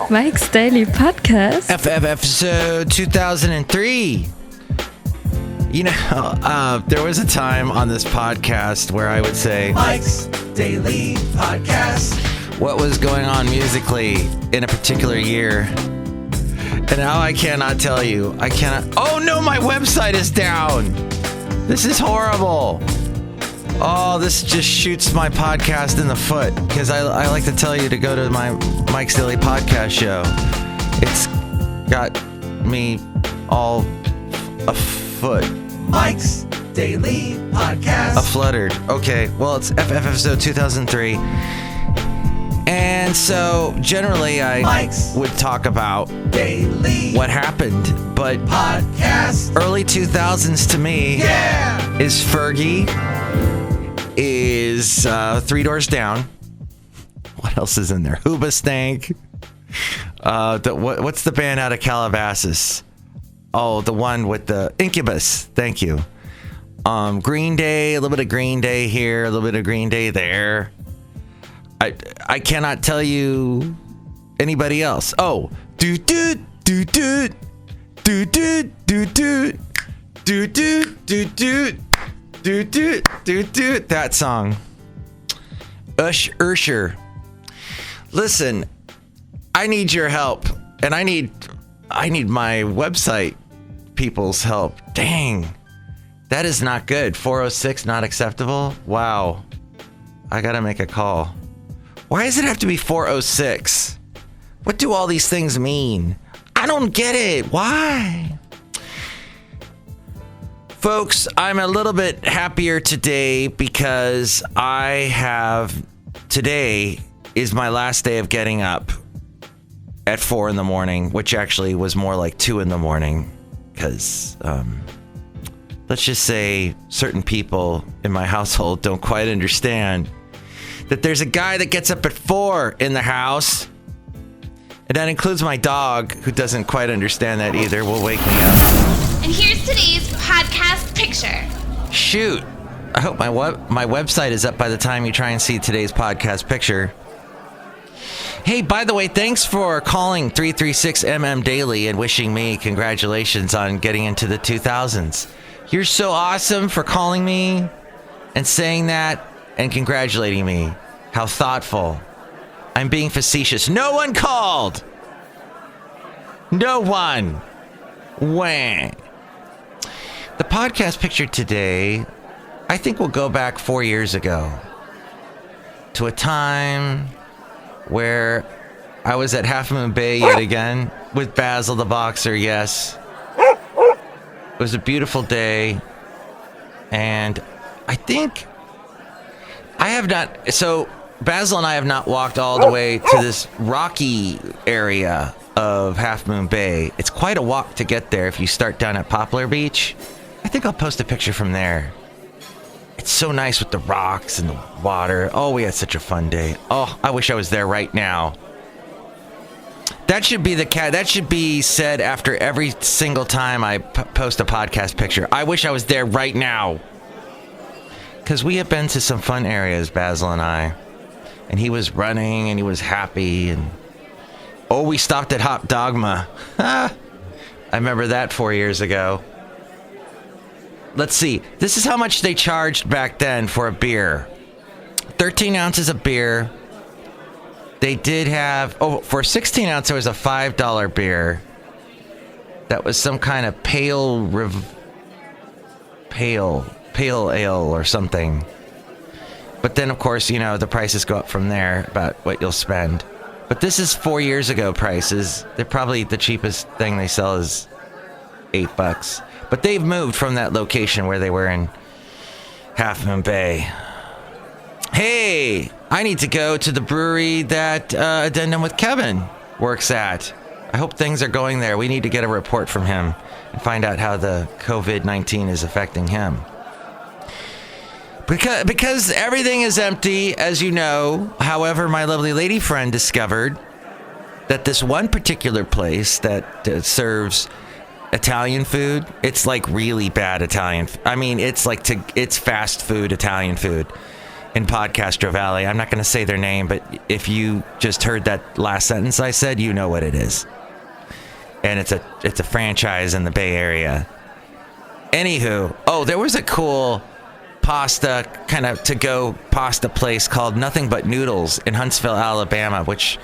Mike's Daily Podcast. episode 2003. You know, there was a time on this podcast where I would say, Mike's Daily Podcast. What was going on musically in a particular year. And now I cannot tell you. I cannot. Oh no, my website is down. This is horrible. Oh, this just shoots my podcast in the foot because I like to tell you to go to my Mike's Daily Podcast show. It's got me all afoot. Mike's Daily Podcast. A-fluttered. Okay, well, it's episode 2003. And so, generally, Mike's would talk about Daily what happened, but Podcast. early 2000s to me is Fergie, is Three Doors Down. What else is in there? Hoobastank. What's the band out of Calabasas? Oh, the one with the Incubus. Thank you. Green Day, a little bit of Green Day here, a little bit of Green Day there. I cannot tell you anybody else. Oh, do do do do do do do do do do do do do do do that song. Usher. Listen, I need your help, and I need my website people's help. Dang, that is not good. 406 not acceptable. Wow, I gotta make a call. Why does it have to be 406? What do all these things mean? I don't get it. Why? Folks, I'm a little bit happier today because today is my last day of getting up at 4 in the morning, which actually was more like 2 in the morning because, let's just say certain people in my household don't quite understand that there's a guy that gets up at 4 in the house. And that includes my dog, who doesn't quite understand that either. Will wake me up. And here's today's podcast picture. Shoot. I hope my website is up by the time you try and see today's podcast picture. Hey, by the way, thanks for calling 336MM Daily and wishing me congratulations on getting into the 2000s. You're so awesome for calling me and saying that and congratulating me. How thoughtful. I'm being facetious. No one called. No one. Wah. The podcast picture today, I think we'll go back 4 years ago to a time where I was at Half Moon Bay yet again with Basil the boxer. Yes. It was a beautiful day. And I think Basil and I have not walked all the way to this rocky area of Half Moon Bay. It's quite a walk to get there if you start down at Poplar Beach. I think I'll post a picture from there. It's so nice with the rocks and the water. Oh, we had such a fun day. Oh, I wish I was there right now. That should be said after every single time I post a podcast picture. I wish I was there right now. Because we have been to some fun areas, Basil and I. And he was running and he was happy. And we stopped at Hot Dogma. I remember that 4 years ago. Let's see. This is how much they charged back then for a beer. 13 ounces of beer. They did have... for a 16 ounce, there was a $5 beer. That was some kind of pale ale or something. But then, of course, the prices go up from there about what you'll spend. But this is 4 years ago prices. They're probably the cheapest thing they sell is $8. But they've moved from that location where they were in Half Moon Bay. Hey, I need to go to the brewery that Addendum with Kevin works at. I hope things are going there. We need to get a report from him and find out how the COVID-19 is affecting him. Because everything is empty, as you know. However, my lovely lady friend discovered that this one particular place that serves Italian food, it's like really bad Italian. I mean, it's fast food Italian food. in Podcastro Valley. I'm not going to say their name, but if you just heard that last sentence I said, you know what it is. And it's a franchise in the Bay Area. Anywho, there was a cool pasta, kind of to-go pasta place called Nothing But Noodles in Huntsville, Alabama, which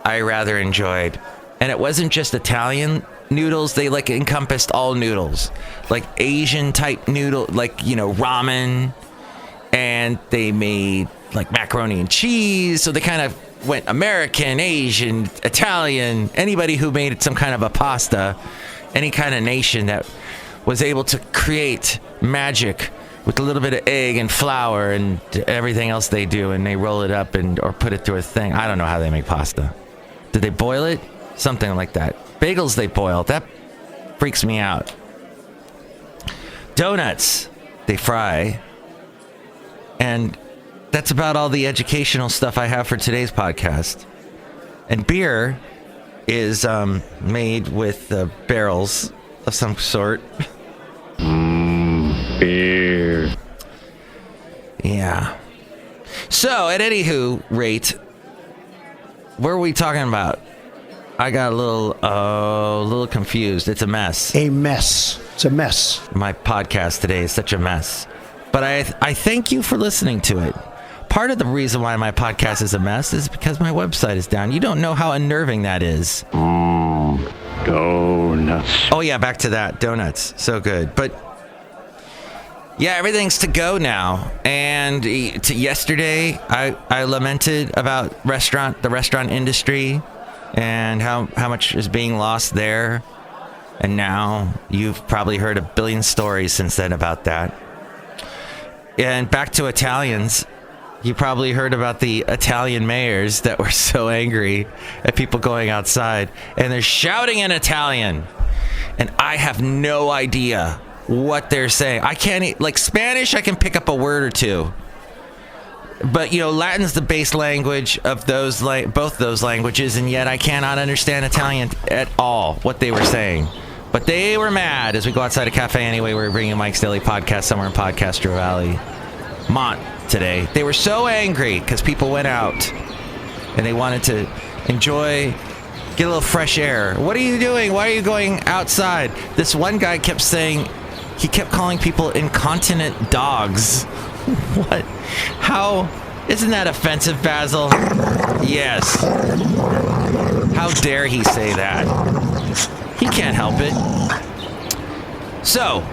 I rather enjoyed. And it wasn't just Italian noodles. They like encompassed all noodles, like Asian type noodle, like, ramen. And they made like macaroni and cheese. So they kind of went American, Asian, Italian, anybody who made some kind of a pasta, any kind of nation that was able to create magic with a little bit of egg and flour and everything else they do, and they roll it up or put it through a thing. I don't know how they make pasta. Did they boil it? Something like that. Bagels they boil. That freaks me out. Donuts they fry. And that's about all the educational stuff I have for today's podcast. And beer is made with barrels of some sort. Beer. Yeah. So, at any rate, what are we talking about? I got a little confused. It's a mess. A mess. It's a mess. My podcast today is such a mess. But I thank you for listening to it. Part of the reason why my podcast is a mess is because my website is down. You don't know how unnerving that is. Donuts. Oh, yeah, back to that. Donuts. So good. But, yeah, everything's to go now. And yesterday, I lamented about the restaurant industry and how much is being lost there. And now you've probably heard a billion stories since then about that. And back to Italians. You probably heard about the Italian mayors that were so angry at people going outside. And they're shouting in Italian. And I have no idea what they're saying. I can't, like Spanish, I can pick up a word or two. But, Latin's the base language of both those languages. And yet I cannot understand Italian at all, what they were saying. But they were mad. As we go outside a cafe anyway, we're bringing Mike's Daily Podcast somewhere in Podcastro Valley, Mont today. They were so angry because people went out and they wanted to get a little fresh air. What are you doing? Why are you going outside? This one guy kept saying, he kept calling people incontinent dogs. What? How? Isn't that offensive, Basil? Yes. How dare he say that? He can't help it. So,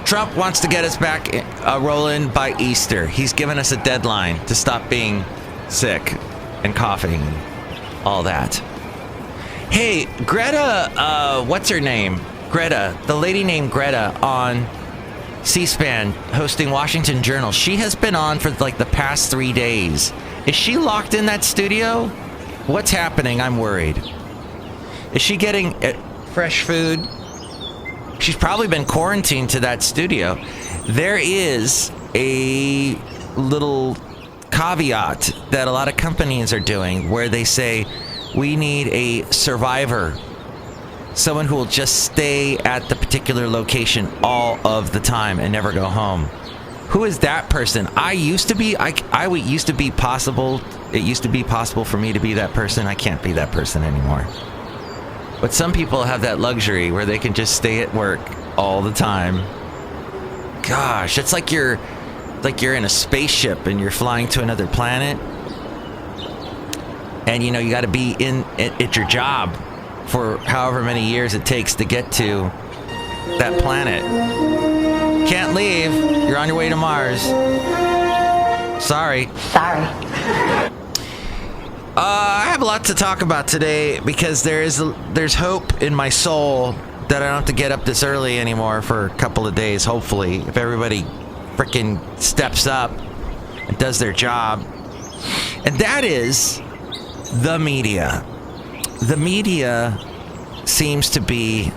Trump wants to get us back rolling by Easter. He's given us a deadline to stop being sick and coughing and all that. Hey, Greta, what's her name? Greta, the lady named Greta on C-SPAN hosting Washington Journal. She has been on for like the past 3 days. Is she locked in that studio? What's happening? I'm worried. Is she getting fresh food? She's probably been quarantined to that studio. There is a little caveat that a lot of companies are doing where they say, we need a survivor. Someone who will just stay at the particular location all of the time and never go home. Who is that person? It used to be possible for me to be that person. I can't be that person anymore. But some people have that luxury where they can just stay at work all the time. Gosh, it's like you're in a spaceship and you're flying to another planet. And you got to be at your job for however many years it takes to get to that planet. Can't leave. You're on your way to Mars. Sorry. I have a lot to talk about today because there's hope in my soul that I don't have to get up this early anymore for a couple of days, hopefully, if everybody freaking steps up and does their job. And that is the media. The media seems to be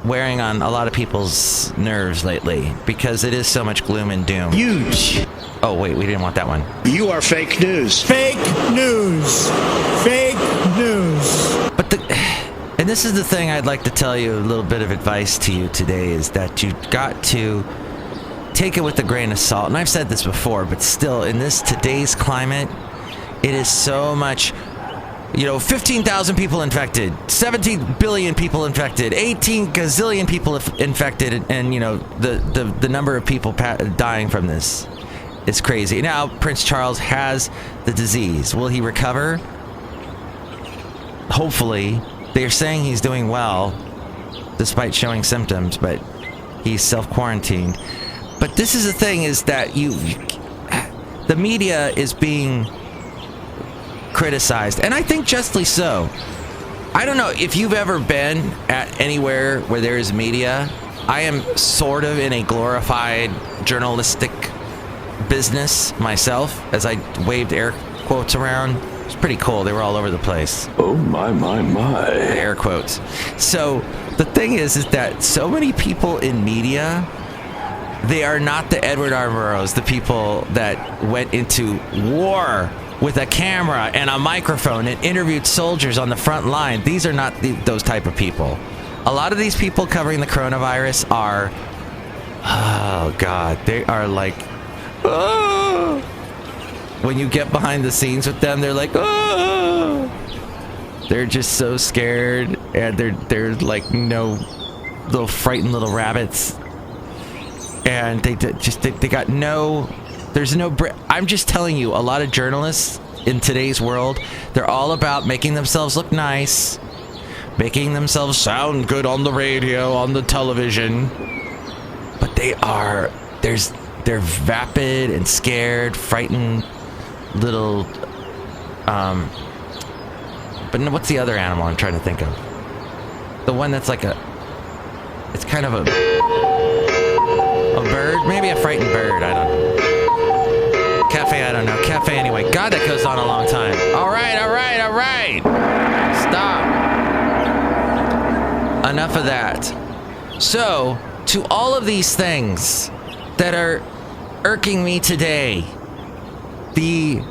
wearing on a lot of people's nerves lately because it is so much gloom and doom. Huge. Oh, wait, we didn't want that one. You are fake news. Fake news. Fake news. But and this is the thing I'd like to tell you, a little bit of advice to you today, is that you've got to take it with a grain of salt. And I've said this before, but still, in today's climate, it is so much. 15,000 people infected, 17 billion people infected, 18 gazillion people infected, and the number of people dying from this is crazy. Now, Prince Charles has the disease. Will he recover? Hopefully. They're saying he's doing well, despite showing symptoms, but he's self-quarantined. But this is the thing, is that the media is being criticized, and I think justly so. I don't know if you've ever been at anywhere where there is media. I am sort of in a glorified journalistic business myself, as I waved air quotes around. It's pretty cool. They were all over the place. Oh, my. Air quotes. So the thing is that so many people in media, they are not the Edward R. Murrows, the people that went into war with a camera and a microphone and interviewed soldiers on the front line. These are not those type of people. A lot of these people covering the coronavirus are, oh God, they are like, oh. When you get behind the scenes with them, they're like, oh. They're just so scared, and they're like little frightened little rabbits, and they got no. There's no. I'm just telling you, a lot of journalists in today's world, they're all about making themselves look nice, making themselves sound good on the radio, on the television. But they're vapid and scared, frightened little. But no, what's the other animal I'm trying to think of? The one that's like it's kind of a bird, maybe a frightened bird. I don't know. Cafe, I don't know. Cafe anyway. God, that goes on a long time. All right. Stop. Enough of that. So, to all of these things that are irking me today, the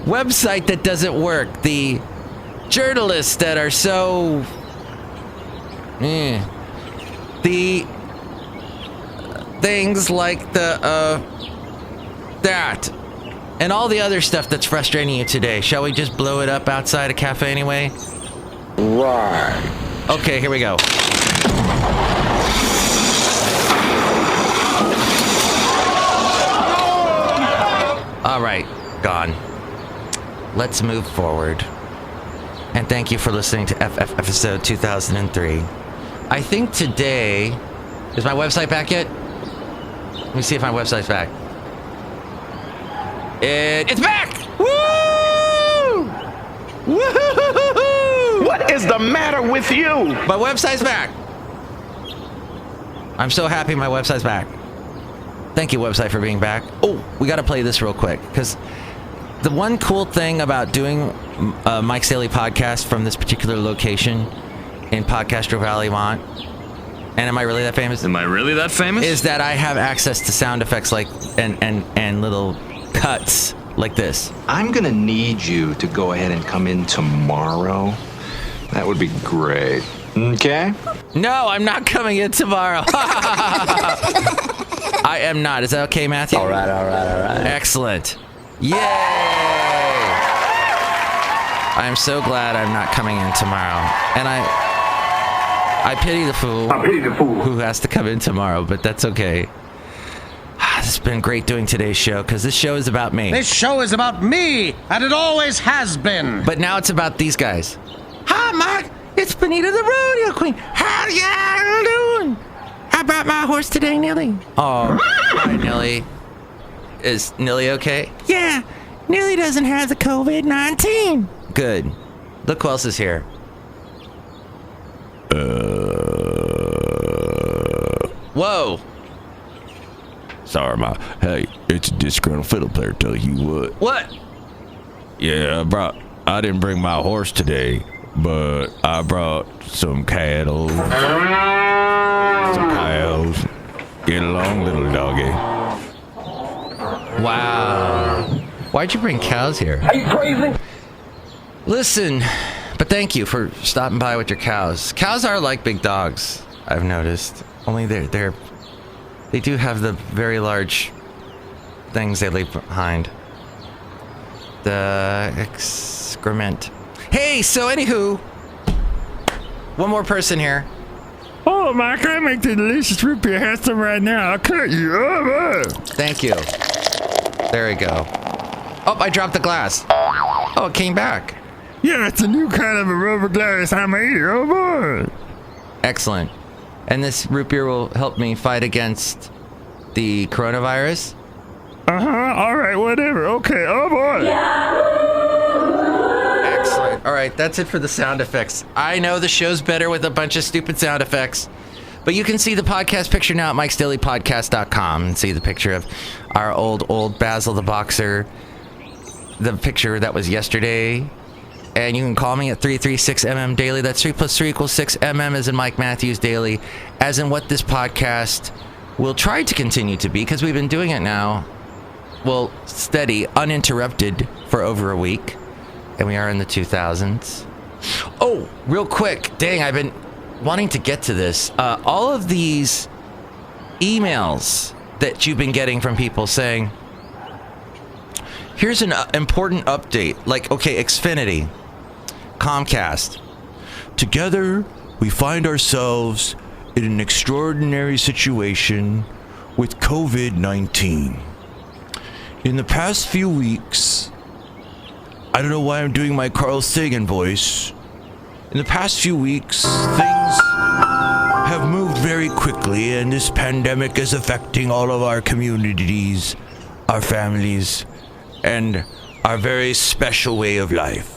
website that doesn't work, the journalists that are so... the things like that and all the other stuff that's frustrating you today. Shall we just blow it up outside a cafe anyway? Right. Okay, here we go. All right, gone. Let's move forward. And thank you for listening to FF episode 2003. I think today... Is my website back yet? Let me see if my website's back. It's back! Woo! Woo! What is the matter with you? My website's back. I'm so happy my website's back. Thank you, website, for being back. Oh, we got to play this real quick, because the one cool thing about doing Mike's Daily Podcast from this particular location in Podcastro Valley, Vermont, and am I really that famous? Is that I have access to sound effects like and little cuts like this. I'm gonna need you to go ahead and come in tomorrow. That would be great. Okay? No, I'm not coming in tomorrow. I am not. Is that okay, Matthew? All right. Excellent. Yay! I'm so glad I'm not coming in tomorrow. And I pity the fool who has to come in tomorrow, but that's okay. It's been great doing today's show, because this show is about me. This show is about me, and it always has been. But now it's about these guys. Hi, Mike. It's Benita the Rodeo Queen. How y'all doing? How about my horse today, Nilly? Oh, hi, Nilly. Is Nilly okay? Yeah, Nilly doesn't have the COVID-19. Good. Look who else is here. Whoa. Sorry, hey, it's a Disgruntled Fiddle Player, tell you what. What? Yeah, I didn't bring my horse today, but I brought some cattle, some cows. Get along, little doggy. Wow. Why'd you bring cows here? Are you crazy? Listen, but thank you for stopping by with your cows. Cows are like big dogs, I've noticed. Only they're They do have the very large things they leave behind. The excrement. Hey, so anywho, one more person here. Oh, Mike, I make the delicious root beer. Have some right now. I'll cut you over. Thank you. There we go. Oh, I dropped the glass. Oh, it came back. Yeah, it's a new kind of a rubber glass I made. Oh, boy. Excellent. And this root beer will help me fight against the coronavirus? All right, whatever. Okay, oh, boy. Excellent. All right, that's it for the sound effects. I know the show's better with a bunch of stupid sound effects, but you can see the podcast picture now at mikesdailypodcast.com and see the picture of our old Basil the Boxer, the picture that was yesterday. And you can call me at 336MM Daily. That's 3 + 3 = 6. MM as in Mike Matthews Daily, as in what this podcast will try to continue to be, because we've been doing it now, well, steady, uninterrupted for over a week. And we are in the 2000s. Oh, real quick. Dang, I've been wanting to get to this. All of these emails that you've been getting from people saying, here's an important update. Like, okay, Xfinity, Comcast. Together, we find ourselves in an extraordinary situation with COVID-19. In the past few weeks, I don't know why I'm doing my Carl Sagan voice. In the past few weeks, things have moved very quickly, and this pandemic is affecting all of our communities, our families, and our very special way of life.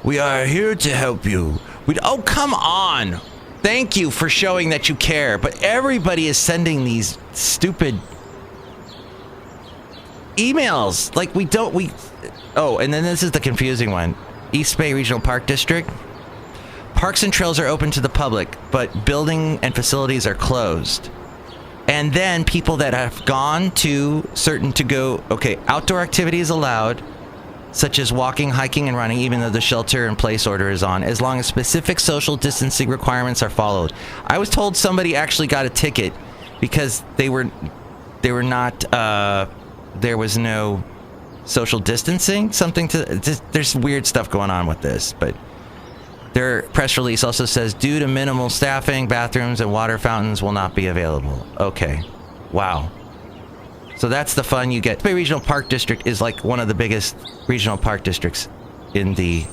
We are here to help you. Oh, come on. Thank you for showing that you care. But everybody is sending these stupid emails. Like, oh, and then this is the confusing one. East Bay Regional Park District. Parks and trails are open to the public, but building and facilities are closed. And then people that have gone to outdoor activities allowed, such as walking, hiking, and running, even though the shelter-in-place order is on, as long as specific social distancing requirements are followed. I was told somebody actually got a ticket because they were not, there was no social distancing, there's weird stuff going on with this, but their press release also says, due to minimal staffing, bathrooms and water fountains will not be available. Okay. Wow. So that's the fun you get. Bay Regional Park District is like one of the biggest regional park districts in the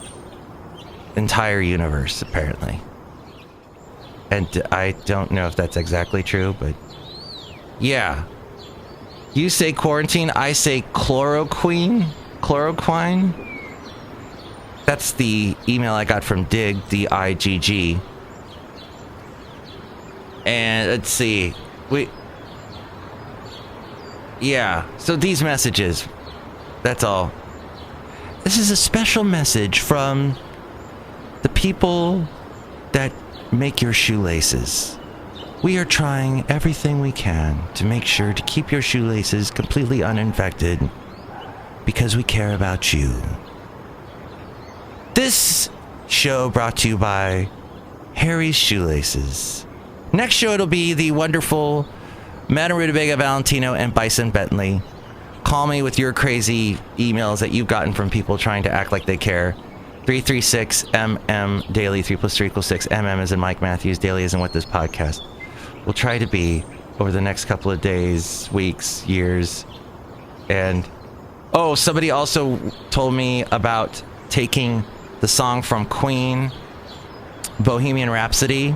entire universe, apparently. And I don't know if that's exactly true, but yeah. You say quarantine, I say chloroquine. That's the email I got from Dig, D-I-G-G. And let's see. Yeah, so these messages. That's all. This is a special message from the people that make your shoelaces. We are trying everything we can to make sure to keep your shoelaces completely uninfected because we care about you. This show brought to you by Harry's Shoelaces. Next show it'll be the wonderful Madame Rootabega, Valentino, and Bison Bentley. Call me with your crazy emails that you've gotten from people trying to act like they care. 336MM Daily, 3 + 3 = 6. MM as in Mike Matthews, Daily as in what this podcast will try to be over the next couple of days, weeks, years. And, oh, somebody also told me about taking the song from Queen, Bohemian Rhapsody.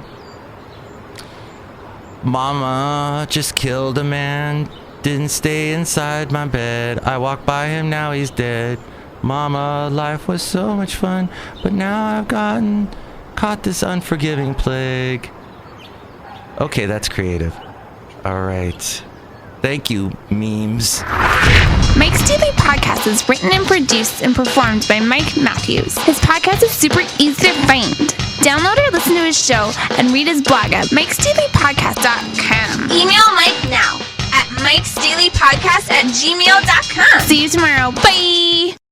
Mama just killed a man, didn't stay inside my bed. I walked by him, now he's dead. Mama, life was so much fun, but now I've caught this unforgiving plague. Okay, that's creative. All right. Thank you, memes. Mike's Daily Podcast is written and produced and performed by Mike Matthews. His podcast is super easy to find. Download or listen to his show and read his blog at mikesdailypodcast.com. Email Mike now at mikesdailypodcast@gmail.com. See you tomorrow. Bye!